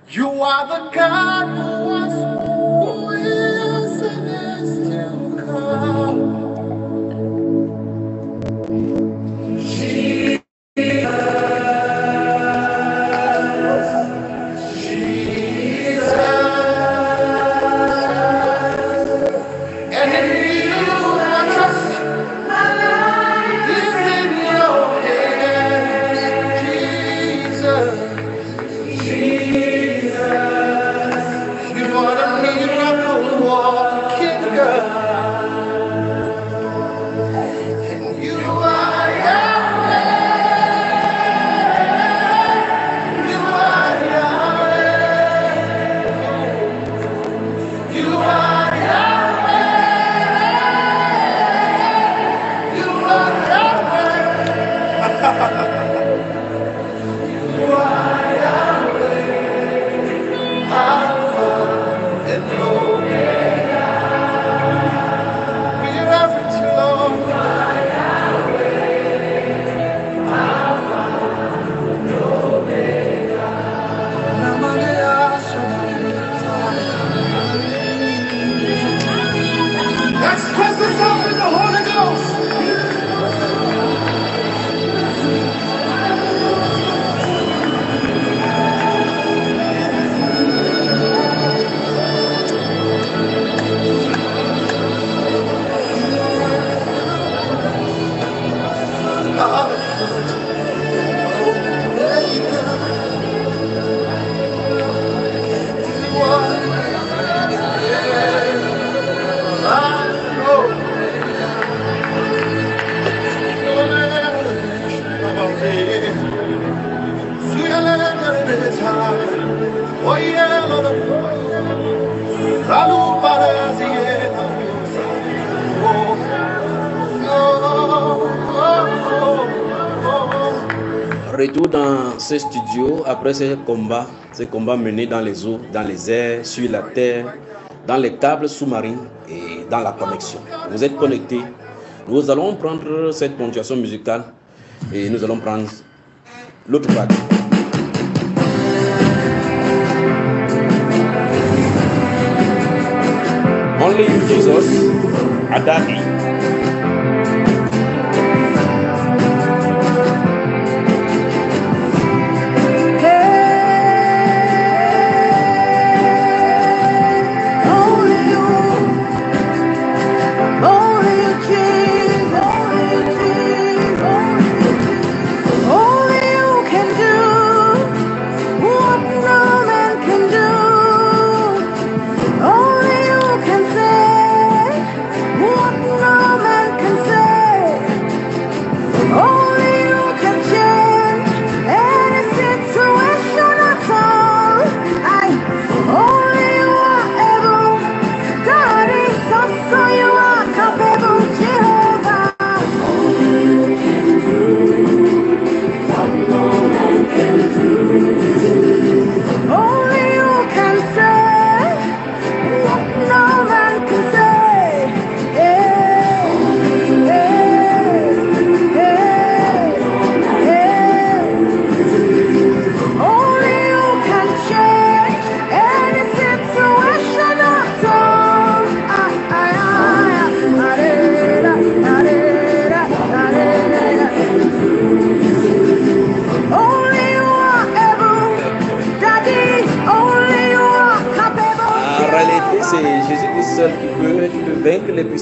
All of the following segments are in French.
You are the God who was, who is, and is to come. And in you I trust, my life is in your hands, Jesus. You are the miracle walking God. You are Yahweh. You are Yahweh. You are Yahweh. You are Yahweh. You are Yahweh. Alpha and Omega. We reverence you, Lord. Express yourself in the Holy Ghost. Oh yeah, Retour dans ce studio après ces combats menés dans les eaux, dans les airs, sur la terre, dans les câbles sous-marins et dans la connexion. Vous êtes connectés. Nous allons prendre cette ponctuation musicale et nous allons prendre l'autre vague. Only you, Jesus, Adadi.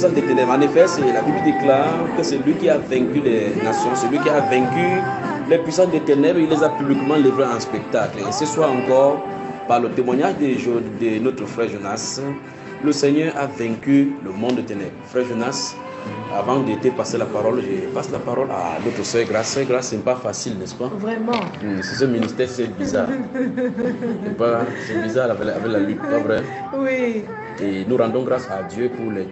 Des ténèbres. En effet, la Bible déclare que c'est lui qui a vaincu les nations, c'est lui qui a vaincu les puissances des ténèbres, il les a publiquement livrés en spectacle. Et ce soir encore, par le témoignage de notre frère Jonas, le Seigneur a vaincu le monde des ténèbres. Frère Jonas, avant de te passer la parole, je passe la parole à notre sœur Grâce. Sœur Grâce, c'est pas facile, n'est-ce pas? Vraiment. C'est ce ministère, c'est bizarre. C'est bizarre avec la lutte, pas vrai? Oui. Et nous rendons grâce à Dieu pour les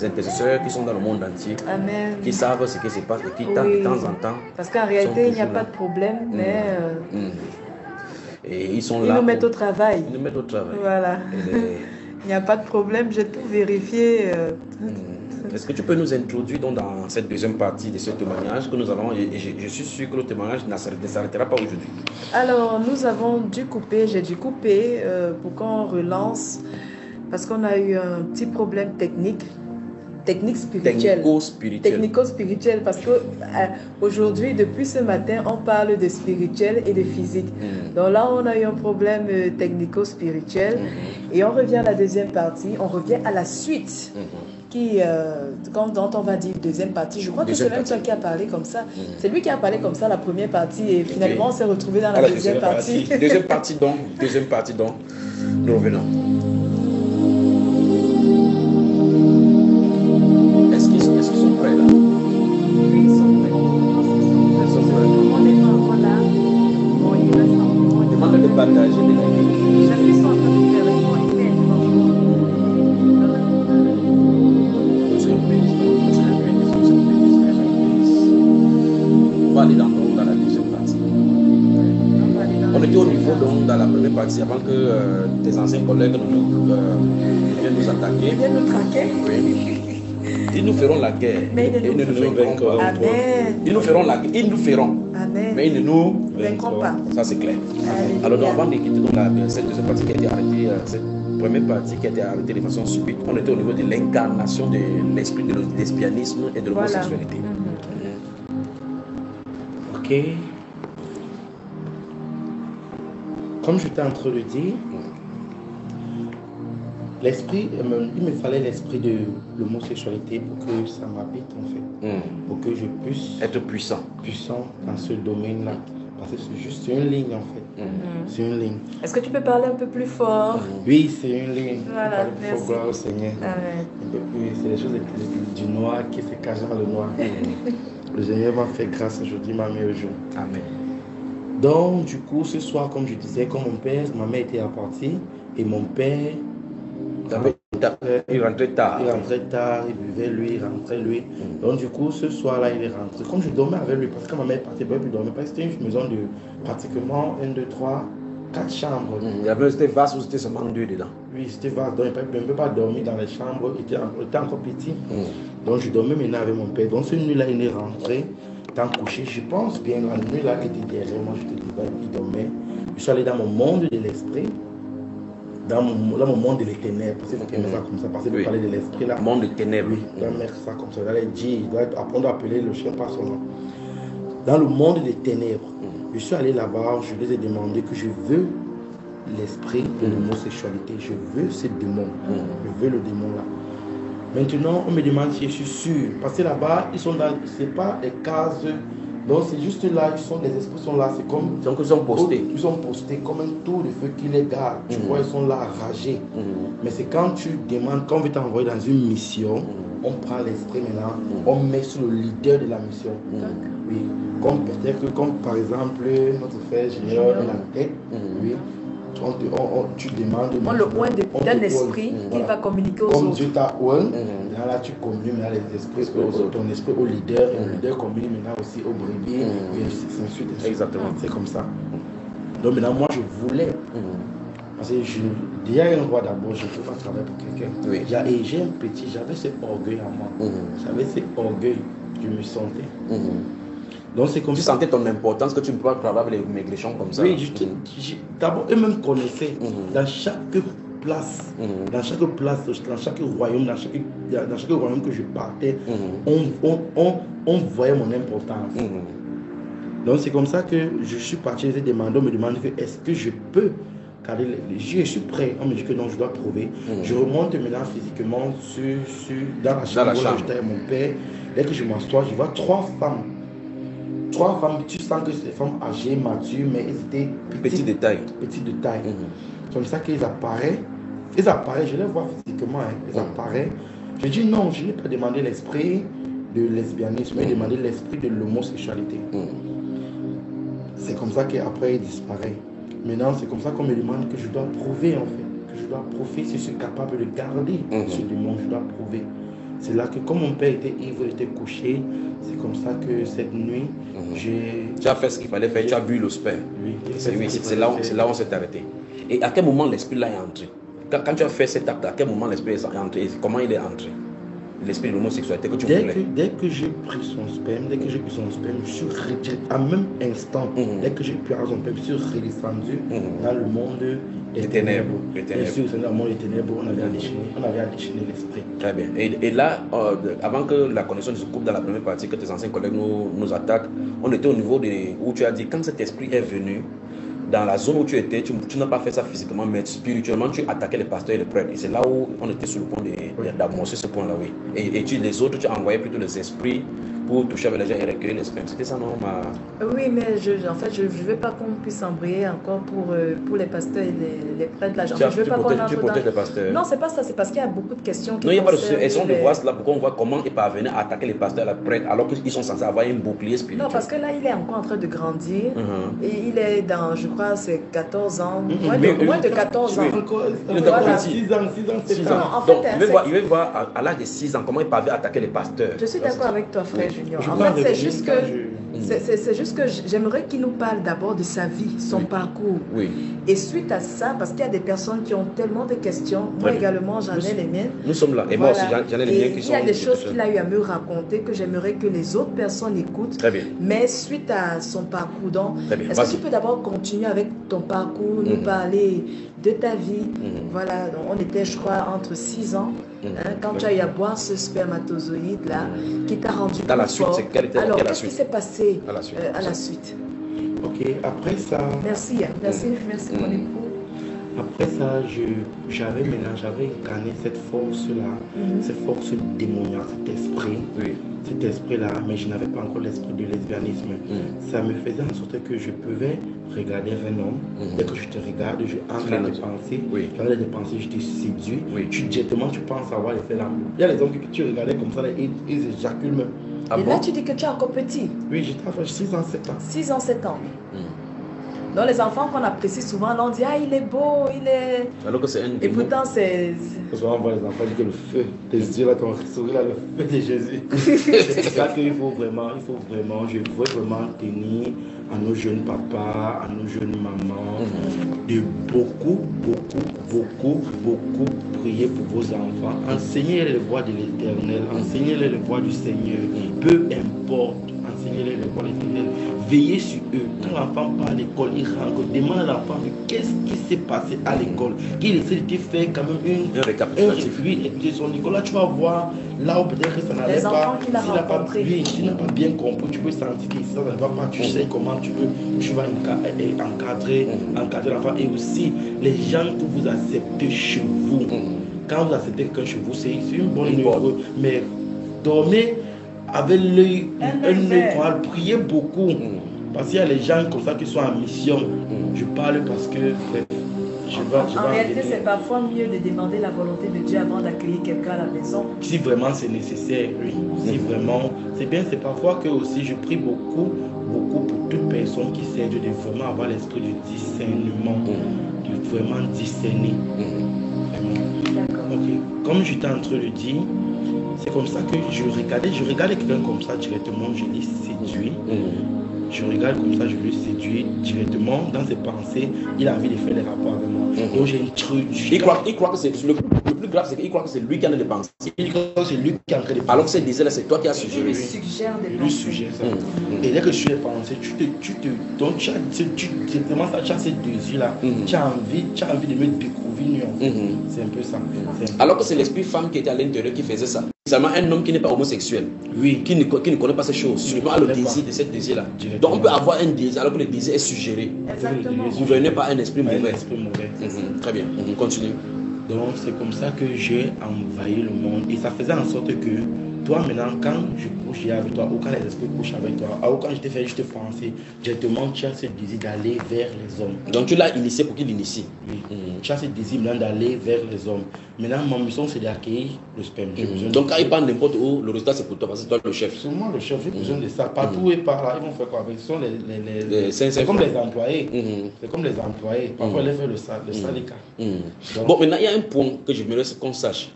intercesseurs qui sont dans le monde entier. Amen. Qui savent ce qui se passe et qui de temps en temps. Parce qu'en réalité, il n'y a pas de problème, mais. Et ils sont là. Ils nous mettent au travail. Ils nous mettent au travail. Voilà. Il n'y a pas de problème, j'ai tout vérifié. Est-ce que tu peux nous introduire donc dans cette deuxième partie de ce témoignage que nous allons, et je suis sûr que le témoignage ne s'arrêtera pas aujourd'hui. Alors, nous avons dû couper, j'ai dû couper pour qu'on relance parce qu'on a eu un petit problème technique spirituel. Technico-spirituel, parce que aujourd'hui, depuis ce matin, on parle de spirituel et de physique. Donc là, on a eu un problème technico-spirituel et on revient à la deuxième partie, on revient à la suite. Dont on va dire deuxième partie. Je crois que c'est même toi qui a parlé comme ça. C'est lui qui a parlé comme ça la première partie et finalement on s'est retrouvé dans la deuxième partie. Deuxième partie donc, nous revenons. Est-ce qu'ils sont prêts là? Oui, ils sont prêts. On n'est pas encore là. Bon, il reste encore. Demande de partager, de liker. Chaque fois, en train de faire le point. On va aller dans la deuxième partie. On était au niveau donc dans la première partie avant que tes anciens collègues viennent nous attaquer. Ils viennent nous traquer. Oui. Ils nous feront la guerre. Mais ils ne nous vaincront pas. Amen. Ils nous feront la guerre. Ils nous feront. Amen. Mais ils ne nous vaincront pas. Ça c'est clair. Alléluia. Alors donc, avant de quitter donc cette deuxième partie qui a été arrêtée, cette première partie qui a été arrêtée de façon subite, on était au niveau de l'incarnation de l'esprit de lesbianisme et de l'homosexualité. Ok. Comme je t'ai en train de dire, l'esprit, il me fallait l'esprit de l'homosexualité pour que ça m'habite en fait. Pour que je puisse être puissant dans ce domaine-là. Parce que c'est juste une ligne en fait. C'est une ligne. Est-ce que tu peux parler un peu plus fort? Oui, c'est une ligne. Voilà, Il faut gloire au Seigneur. Amen. Un peu plus, c'est les choses du noir qui se cachent dans le noir. Le Seigneur m'a fait grâce aujourd'hui, m'a mis au jour. Amen. Donc, du coup, ce soir, comme je disais, comme mon père, ma mère était partie et mon père. Il rentrait tard. Il buvait lui, il rentrait lui. Donc, du coup, ce soir-là, il est rentré. Comme je dormais avec lui, parce que ma mère est partie, je ne pouvais plus dormir. Parce que c'était une maison de pratiquement 1, 2, 3, 4 chambres. Il y avait, c'était vaste ou c'était seulement 2 dedans? Oui, c'était vaste. Donc, je ne peux pas dormir dans les chambres. Il était encore petit. Donc, je dormais maintenant avec mon père. Donc, cette nuit-là, il est rentré, tant couché. Je pense bien, la nuit-là, il était derrière moi. Je te dis, il dormait. Je suis allé dans mon monde de l'esprit. Dans mon monde des ténèbres, parce qu'il faut qu'il mette ça comme ça, parce qu'il parler de l'esprit là. Monde des ténèbres. Oui, il doit mettre ça comme ça. Il doit apprendre à appeler le chien par son nom. Dans le monde des ténèbres, je suis allé là-bas, je les ai demandé que je veux l'esprit de l'homosexualité, je veux ce démon, je veux le démon là. Maintenant, on me demande si je suis sûr, parce que là-bas, ils sont dans, c'est pas des cases. Donc c'est juste là, les esprits sont là, c'est comme... Donc ils sont postés. Ils sont postés comme un tour de feu qui les garde. Tu vois, ils sont là, enragés. Mais c'est quand tu demandes, quand on veut t'envoyer dans une mission, on prend l'esprit maintenant, on met sur le leader de la mission. Oui. Comme peut-être que, comme par exemple, notre frère Junior est la tête, oui. Tu demandes... On le oint d'un esprit qui va communiquer aux autres. Comme Dieu t'a oint, là tu communiques maintenant les esprits, ton esprit au leader, et le leader communique maintenant aussi au brebis, et ainsi de suite. Exactement. C'est comme ça. Donc maintenant, moi je voulais, parce que déjà un roi d'abord, je ne peux pas travailler pour quelqu'un. Oui. Et j'ai un petit, j'avais cet orgueil en moi. J'avais cet orgueil, je me sentais. Donc c'est comme tu ça. sentais ton importance que tu ne peux pas travailler avec les maigrichons comme ça. Oui, d'abord, eux-mêmes connaissaient dans chaque place, dans chaque place, dans chaque royaume, dans chaque royaume que je partais, on voyait mon importance. Donc c'est comme ça que je suis parti, j'ai demandé, on me demande que est-ce que je peux garder je suis prêt, on me dit que non, je dois prouver. Je remonte maintenant physiquement dans la chambre où j'étais avec mon père. Dès que je m'assois, je vois 3 femmes. 3 femmes, tu sens que c'est des femmes âgées, matures, mais elles étaient petites de taille. Petites de taille. C'est comme ça qu'ils apparaissent. Ils apparaissent, je les vois physiquement, ils apparaissent. Je dis non, je n'ai pas demandé l'esprit de lesbianisme, mais demandé l'esprit de l'homosexualité. C'est comme ça qu'après il disparaît. Maintenant, c'est comme ça qu'on me demande que je dois prouver en fait, que je dois prouver si je suis capable de garder ce démon, je dois prouver. C'est là que comme mon père était ivre, il était couché, c'est comme ça que cette nuit, tu as fait ce qu'il fallait faire, tu as bu le sperme. Oui, c'est là où on s'est arrêté. Et à quel moment l'esprit là est entré? Quand tu as fait cet acte, à quel moment l'esprit est entré? Comment il est entré? l'esprit de l'homosexualité que tu Dès voulais. dès que j'ai pris son sperme, je suis retiré, à même instant, dès que j'ai pris son sperme, je suis redescendu dans le monde des ténèbres. Bien sûr, c'est dans le monde des ténèbres, on avait à déchaîner l'esprit. Très bien. Et là, avant que la connexion se coupe dans la première partie, que tes anciens collègues nous attaquent, on était au niveau où tu as dit, quand cet esprit est venu, dans la zone où tu étais, tu n'as pas fait ça physiquement, mais spirituellement, tu attaquais les pasteurs et les prêtres. Et c'est là où on était sur le point d'amorcer ce point-là, oui. Et les autres, tu as envoyé plutôt les esprits pour toucher avec les gens et recueillir les spermes. C'était ça, non? Oui, mais en fait, je ne veux pas qu'on puisse embrayer encore pour les pasteurs et les prêtres. Là. Tu veux pas qu'on protèges les pasteurs. Non, c'est pas ça. C'est parce qu'il y a beaucoup de questions. Non, il n'y a pas de souci. Essayons de voir cela. Pourquoi on voit comment il parvenait à attaquer les pasteurs et les prêtres alors qu'ils sont censés avoir un bouclier spirituel. Non, parce que là, il est encore en train de grandir. Et il est dans, je crois, c'est 14 ans. Moins de 14 ans. Il est encore 6 ans, 7 ans. Donc, il veut voir à l'âge de 6 ans comment il parvient à attaquer les pasteurs. Je suis d'accord avec toi, frère Junior. En fait, c'est juste que j'aimerais qu'il nous parle d'abord de sa vie, son parcours. Oui. Et suite à ça, parce qu'il y a des personnes qui ont tellement de questions, moi également j'en ai les miennes. Nous sommes là. Et moi aussi, j'en ai les miens qui sont. Il y a des choses qu'il a eu à me raconter que j'aimerais que les autres personnes écoutent. Très bien. Mais suite à son parcours, donc, est-ce que tu peux d'abord continuer avec ton parcours, nous parler de ta vie? Voilà, donc on était, je crois, entre 6 ans. Quand tu as eu à boire ce spermatozoïde là qui t'a rendu dans la suite, fort. Alors qu'est-ce qui s'est passé à la suite? Ok, après ça. Merci mon époux. Après ça, j'avais incarné cette force-là, cette force démoniaque, cet esprit-là, mais je n'avais pas encore l'esprit du lesbianisme. Ça me faisait en sorte que je pouvais regarder un homme. Dès que je te regarde, je entre dans tes pensées. Dans les pensées, je te séduis. Directement, tu penses avoir l'effet là. Il y a les hommes que tu regardais comme ça, ils éjaculent même. Et là, tu dis que tu es encore petit. Oui, j'étais à 6 ans, 7 ans. 6 ans, 7 ans. Donc les enfants qu'on apprécie souvent, on dit, ah, il est beau, il est... Alors que c'est un démon. Et pourtant, c'est... Parce qu'on voit les enfants dire que le feu, tes yeux là, ton sourire là, le feu de Jésus. C'est ça qu'il faut vraiment, je veux vraiment tenir à nos jeunes papas, à nos jeunes mamans, de beaucoup prier pour vos enfants. Enseignez-les les voies de l'Éternel, enseignez-les les voies du Seigneur, peu importe, enseignez-les les voies de l'Éternel. Veillez sur eux. Quand l'enfant part à l'école, il rentre, demande à l'enfant qu'est-ce qui s'est passé à l'école. Qu'il essaie de te faire quand même un récapitulatif. Oui, de son école. Là, tu vas voir là où peut-être que ça n'allait pas. S'il n'a pas bien compris, tu peux sentir que ça ne va pas. Tu sais comment tu vas encadrer l'enfant. Et aussi, les gens que vous acceptez chez vous. Quand vous acceptez quelqu'un chez vous, c'est une bonne nouvelle. Mais dormez avec l'œil, priez beaucoup. Parce qu'il y a les gens comme ça qui sont en mission. Je parle parce que en réalité, c'est parfois mieux de demander la volonté de Dieu avant d'accueillir quelqu'un à la maison. Si vraiment c'est nécessaire, oui. Si vraiment, c'est bien, c'est parfois que aussi je prie beaucoup pour toute personne qui sait Dieu, de vraiment avoir l'esprit de discernement, de vraiment discerner. D'accord. Ok. Comme j'étais en train de dire, c'est comme ça que je regardais quelqu'un comme ça directement, je l'ai séduit. Je regarde comme ça, je le séduis directement dans ses pensées. Il a envie de faire des rapports avec moi. Donc j'ai introduit. Il croit que c'est le plus grave, c'est qu'il croit que c'est lui qui en a des pensées. Il croit que c'est lui qui est en train de penser. Alors que c'est désirs là, c'est toi qui as suggéré. Il suggère des pensées. Lui suggère ça. Et dès que tu es pensé, donc tu as ces désirs-là. Tu as envie de me découvrir. C'est un peu ça. Alors que c'est l'esprit femme qui était à l'intérieur qui faisait ça. Seulement un homme qui n'est pas homosexuel, qui ne connaît pas ces choses, seulement a le désir de cette désir-là. Donc on peut avoir un désir alors que le désir est suggéré. Exactement. Gouverné par un esprit mauvais. Très bien, continue. Donc c'est comme ça que j'ai envahi le monde. Et ça faisait en sorte que toi maintenant, quand je couchais avec toi, ou quand les esprits couchent avec toi, ou quand je te fais juste penser, directement tu as ce désir d'aller vers les hommes. Donc tu l'as initié pour qu'il initie. Oui. Tu as ce désir maintenant d'aller vers les hommes. Maintenant, ma mission c'est d'accueillir le sperme. Donc quand il part n'importe où, le résultat c'est pour toi parce que c'est toi le chef. C'est moi le chef, j'ai besoin de ça. Partout et par là, ils vont faire quoi avec? Ce sont c'est comme les employés. C'est comme les employés. Parfois, ils font le syndicat. Bon, maintenant, il y a un point que je voudrais qu'on sache.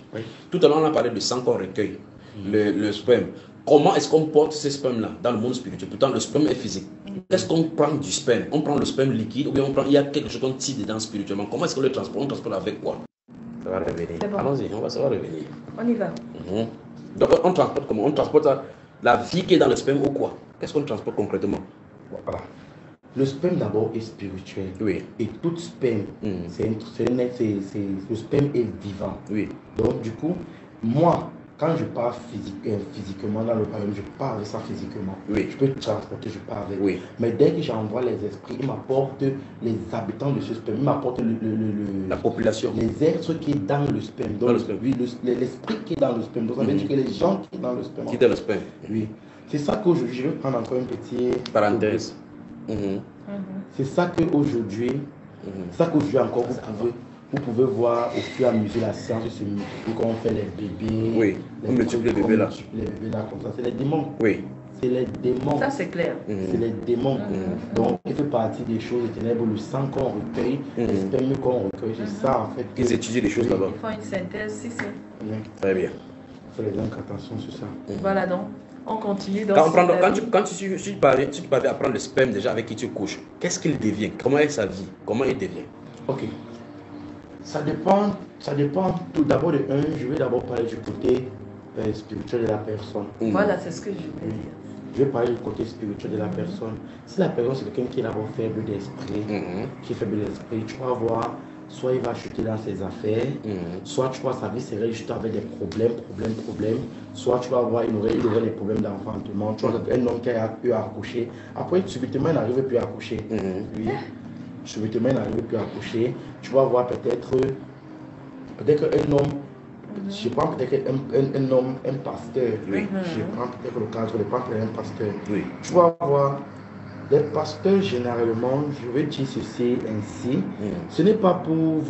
Tout à l'heure, on a parlé de sang qu'on recueille, le sperme. Comment est-ce qu'on porte ce sperme-là dans le monde spirituel? Pourtant, le sperme est physique. Est-ce qu'on prend du sperme? On prend le sperme liquide ou bien il y a quelque chose qu'on tire dedans spirituellement? Comment est-ce qu'on le transporte? On transporte avec quoi? Ça va revenir. C'est bon. Allons-y, ça va revenir. On y va. Donc, on transporte comment? On transporte la vie qui est dans le sperme ou quoi? Qu'est-ce qu'on transporte concrètement? Voilà. Le sperme d'abord est spirituel. Oui. Et tout sperme, le sperme est vivant. Oui. Donc du coup, moi, quand je pars physiquement dans le royaume, je pars avec ça physiquement. Oui. Je peux transporter, je pars avec. Oui. Mais dès que j'envoie les esprits, ils m'apportent les habitants de ce sperme, ils m'apportent la population. Les êtres qui sont dans le sperme. Donc, dans le sperme. Oui, l'esprit qui est dans le sperme. Donc ça veut dire que les gens qui sont dans le sperme. Qui est dans le sperme. Oui. C'est ça qu'aujourd'hui, je vais prendre encore un petit parenthèse. C'est ça qu'aujourd'hui, encore vous pouvez voir au fur et à mesure la science se multiplie, quand on fait les bébés. Oui, on multiplie les bébés là. Les bébés là comme ça, c'est les démons. Oui. C'est les démons. Ça c'est clair. C'est les démons. Donc, il fait partie des choses des ténèbres, le sang qu'on recueille, les spermes qu'on recueille, c'est ça en fait. Ils étudient les choses là-bas. Ils font une synthèse, si. Très bien. Faites les attention sur ça. Voilà donc. On continue. Donc, quand tu parviens à prendre le sperme déjà avec qui tu couches, qu'est-ce qu'il devient? Comment est sa vie? Comment il devient? Ok. Ça dépend tout d'abord de je vais d'abord parler du côté spirituel de la personne. Voilà, c'est ce que je voulais dire. Je vais parler du côté spirituel de la personne. Si la personne c'est quelqu'un qui est d'abord faible d'esprit, tu vas voir, soit il va chuter dans ses affaires, soit tu vois sa vie serait juste avec des problèmes, soit tu vas voir, il aurait des problèmes d'enfantement, tu vois un homme qui a pu accoucher, après subitement il n'arrive plus à accoucher. Oui. Subitement il n'arrive plus à accoucher, tu vas voir peut-être un homme, je prends peut-être un homme, un pasteur, je prends peut-être le cas, je prends peut-être un pasteur, tu vas voir. Les pasteurs, généralement, je vais dire ceci ainsi, ce n'est pas pour